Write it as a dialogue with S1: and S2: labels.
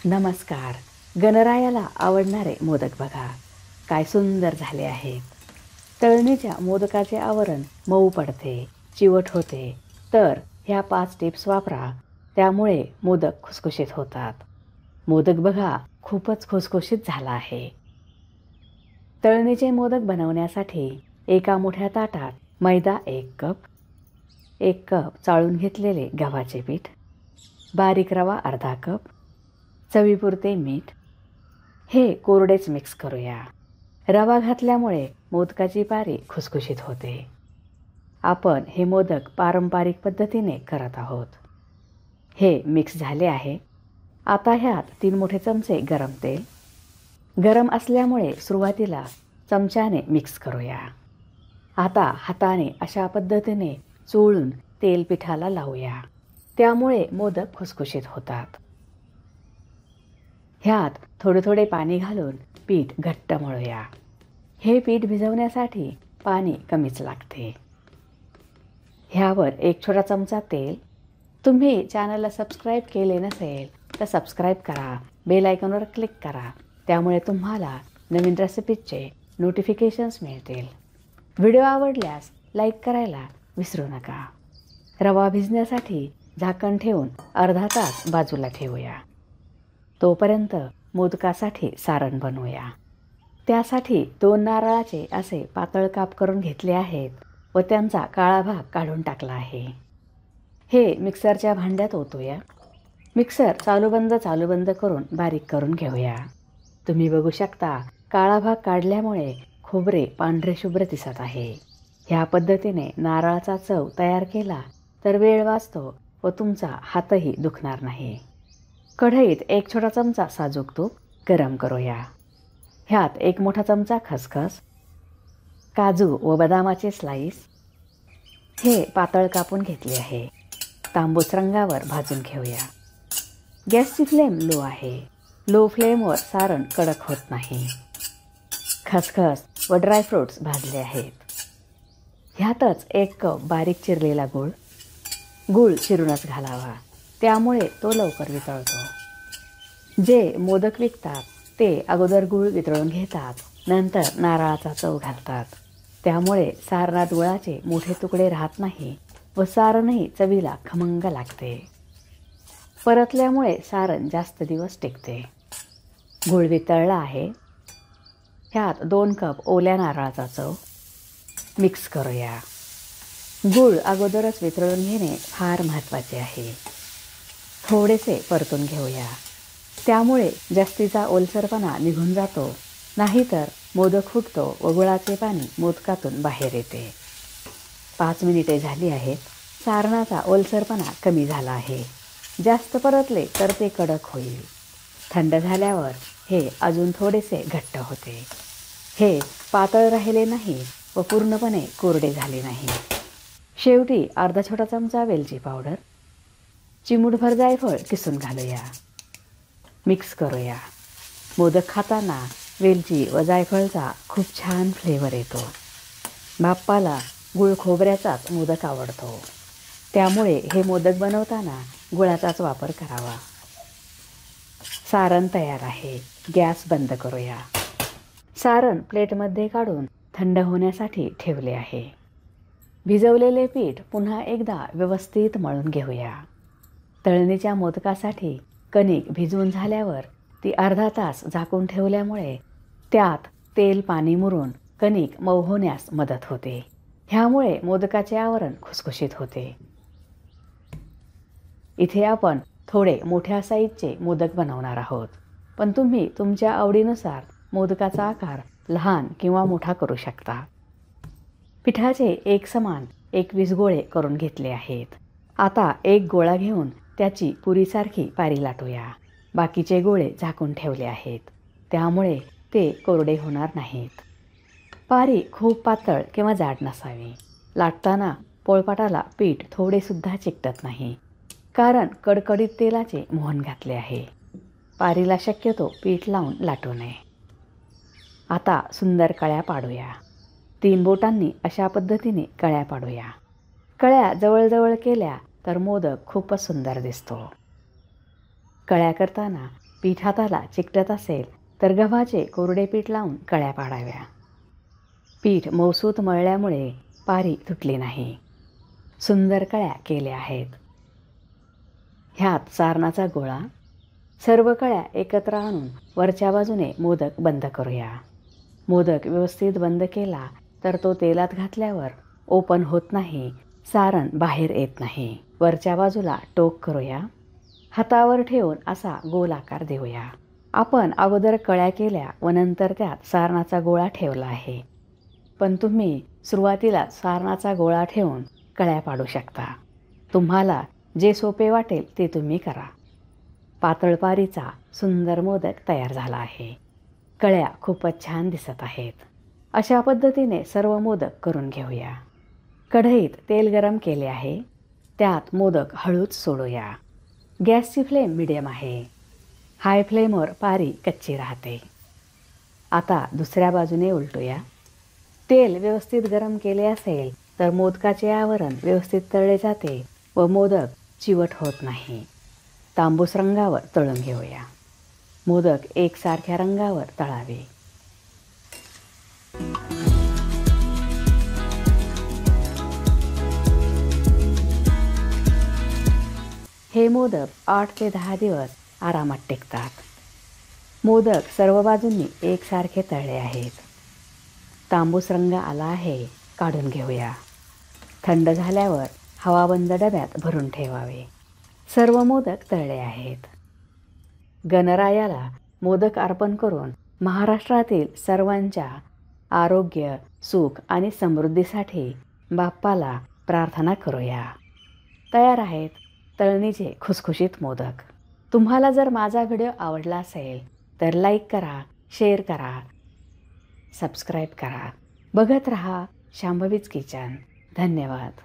S1: नमस्कार. गणरायाला आवडणारे मोदक बघा, काय सुंदर झाले आहेत. तळणीच्या मोदकाचे आवरण मऊ पडते, चिवट होते. तर ह्या 5 टिप्स वापरा, त्यामुळे मोदक खुसखुशीत होतात. मोदक बघा खूपच खुसखुशीत झाला आहे. तळणीचे मोदक बनवण्यासाठी एका मोठ्या ताटात मैदा 1 कप, 1 कप चाळून घेतलेले गव्हाचे पीठ, बारीक रवा अर्धा कप, चवीपुरते मीठ. हे कोरडेच मिक्स करूया. रवा घातल्यामुळे मोदकाची पारी खुसखुशीत होते. आपण हे मोदक पारंपरिक पद्धतीने करत आहोत. हे मिक्स झाले आहे. आता ह्यात 3 मोठे चमचे गरम तेल. गरम असल्यामुळे सुरुवातीला चमच्याने मिक्स करूया. आता हाताने अशा पद्धतीने चोळून तेल पिठाला लावूया, त्यामुळे मोदक खुसखुशीत होतात. ह्यात थोडे थोडे पाणी घालून पीठ घट्ट मळूया. हे पीठ भिजवण्यासाठी पाणी कमीच लागते. ह्यावर 1 छोटा चमचा तेल. तुम्ही चॅनलला सबस्क्राईब केले नसेल तर सबस्क्राईब करा, बेल आयकॉनवर क्लिक करा, त्यामुळे तुम्हाला नवीन रेसिपीजचे नोटिफिकेशन्स मिळतील. व्हिडिओ आवडल्यास लाईक करायला विसरू नका. रवा भिजण्यासाठी झाकण ठेवून अर्धा तास बाजूला ठेवूया. तोपर्यंत मोदकासाठी सारण बनवूया. त्यासाठी 2 नारळाचे असे पातळ काप करून घेतले आहेत व त्यांचा काळा भाग काढून टाकला आहे. हे मिक्सरच्या भांड्यात ओतूया. मिक्सर चालू बंद करून बारीक करून घेऊया. तुम्ही बघू शकता, काळा भाग काढल्यामुळे खोबरे पांढरे शुभ्र दिसत आहे. ह्या पद्धतीने नारळाचा चव तयार केला तर वेळ वाचतो व तुमचा हातही दुखणार नाही. कढईत 1 छोटा चमचा साजूक तूप गरम करूया. ह्यात 1 मोठा चमचा खसखस, काजू व बदामाचे स्लाईस हे पातळ कापून घेतले आहे. तांबूस रंगावर भाजून घेऊया. गॅसची फ्लेम लो आहे. लो फ्लेमवर सारण कडक होत नाही. खसखस व ड्रायफ्रूट्स भाजले आहेत. ह्यातच 1 कप बारीक चिरलेला गूळ. गूळ चिरूनच घालावा, त्यामुळे तो लवकर वितळतो. जे मोदक विकतात ते अगोदर गूळ वितळून घेतात, नंतर नारळाचा चव घालतात. त्यामुळे सारणात गुळाचे मोठे तुकडे राहत नाही व सारणही चवीला खमंग लागते. परतल्यामुळे सारण जास्त दिवस टिकते. गूळ वितळला आहे. ह्यात 2 कप ओल्या नारळाचा चव मिक्स करूया. गूळ अगोदरच वितळून घेणे फार महत्त्वाचे आहे. थोडेसे परतून घेऊया, त्यामुळे जास्तीचा ओलसरपणा निघून जातो. नाहीतर मोदक फुटतो व गुळाचे पाणी मोदकातून बाहेर येते. 5 मिनिटे झाली आहेत. सारणाचा ओलसरपणा कमी झाला आहे. जास्त परतले तर ते कडक होईल. थंड झाल्यावर हे अजून थोडेसे घट्ट होते. हे पातळ राहिले नाही व पूर्णपणे कोरडे झाले नाही. शेवटी अर्धा छोटा चमचा वेलची पावडर, चिमूटभर जायफळ किसून घालूया. मिक्स करूया. मोदक खाताना वेलची व जायफळचा खूप छान फ्लेवर येतो. बाप्पाला गुळ खोबऱ्याचाच मोदक आवडतो, त्यामुळे हे मोदक बनवताना गुळाचाच वापर करावा. सारण तयार आहे. गॅस बंद करूया. सारण प्लेटमध्ये काढून थंड होण्यासाठी ठेवले आहे. भिजवलेले पीठ पुन्हा एकदा व्यवस्थित मळून घेऊया. तळणीच्या मोदकासाठी कणिक भिजवून झाल्यावर ती अर्धा तास झाकून ठेवल्यामुळे त्यात तेल पाणी मुरून कणिक मऊ होण्यास मदत होते. ह्यामुळे मोदकाचे आवरण खुसखुशीत होते. इथे आपण थोडे मोठ्या साईजचे मोदक बनवणार आहोत, पण तुम्ही तुमच्या आवडीनुसार मोदकाचा आकार लहान किंवा मोठा करू शकता. पिठाचे एकसमान 21 गोळे करून घेतले आहेत. आता 1 गोळा घेऊन त्याची पुरीसारखी पारी लाटूया. बाकीचे गोळे झाकून ठेवले आहेत, त्यामुळे ते कोरडे होणार नाहीत. पारी खूप पातळ किंवा जाड नसावी. लाटताना पोळपाटाला पीठ थोडेसुद्धा चिकटत नाही, कारण कडकडीत तेलाचे मोहन घातले आहे. पारीला शक्यतो पीठ लावून लाटू नये. आता सुंदर कळ्या पाडूया. 3 बोटांनी अशा पद्धतीने कळ्या पाडूया. कळ्या जवळजवळ केल्या तर मोदक खूपच सुंदर दिसतो. कळ्या करताना पीठ हाताला चिकटत असेल तर गव्हाचे कोरडे पीठ लावून कळ्या पाडाव्या. पीठ मौसूत मळल्यामुळे पारी तुटली नाही. सुंदर कळ्या केल्या आहेत. ह्यात सारणाचा गोळा, सर्व कळ्या एकत्र आणून वरच्या बाजूने मोदक बंद करूया. मोदक व्यवस्थित बंद केला तर तो तेलात घातल्यावर ओपन होत नाही, सारण बाहेर येत नाही. वरच्या बाजूला टोक करूया. हातावर ठेवून असा गोल आकार देऊया. आपण अगोदर कळ्या केल्या व नंतर त्यात सारणाचा गोळा ठेवला आहे, पण तुम्ही सुरुवातीला सारणाचा गोळा ठेवून कळ्या पाडू शकता. तुम्हाला जे सोपे वाटेल ते तुम्ही करा. पातळ पारीचा सुंदर मोदक तयार झाला आहे. कळ्या खूपच छान दिसत आहेत. अशा पद्धतीने सर्व मोदक करून घेऊया. कढईत तेल गरम केले आहे. त्यात मोदक हळूच सोडूया. गॅसची फ्लेम मिडियम आहे. हाय फ्लेमवर पारी कच्ची राहते. आता दुसऱ्या बाजूने उलटूया. तेल व्यवस्थित गरम केले असेल तर मोदकाचे आवरण व्यवस्थित तळले जाते व मोदक चिवट होत नाही. तांबूस रंगावर तळून घेऊया. मोदक एकसारख्या रंगावर तळावे. हे मोदक 8 ते 10 दिवस आरामात टिकतात. मोदक सर्व बाजूंनी एकसारखे तळले आहेत. तांबूस रंग आला आहे. काढून घेऊया. थंड झाल्यावर हवाबंद डब्यात भरून ठेवावे. सर्व मोदक तळले आहेत. गणरायाला मोदक अर्पण करून महाराष्ट्रातील सर्वांच्या आरोग्य, सुख आणि समृद्धीसाठी बाप्पाला प्रार्थना करूया. तयार आहेत तळणीचे खुसखुशीत मोदक. तुम्हाला जर माझा व्हिडिओ आवडला असेल तर लाईक करा, शेअर करा, सबस्क्राईब करा. बघत रहा शांभवीज किचन. धन्यवाद.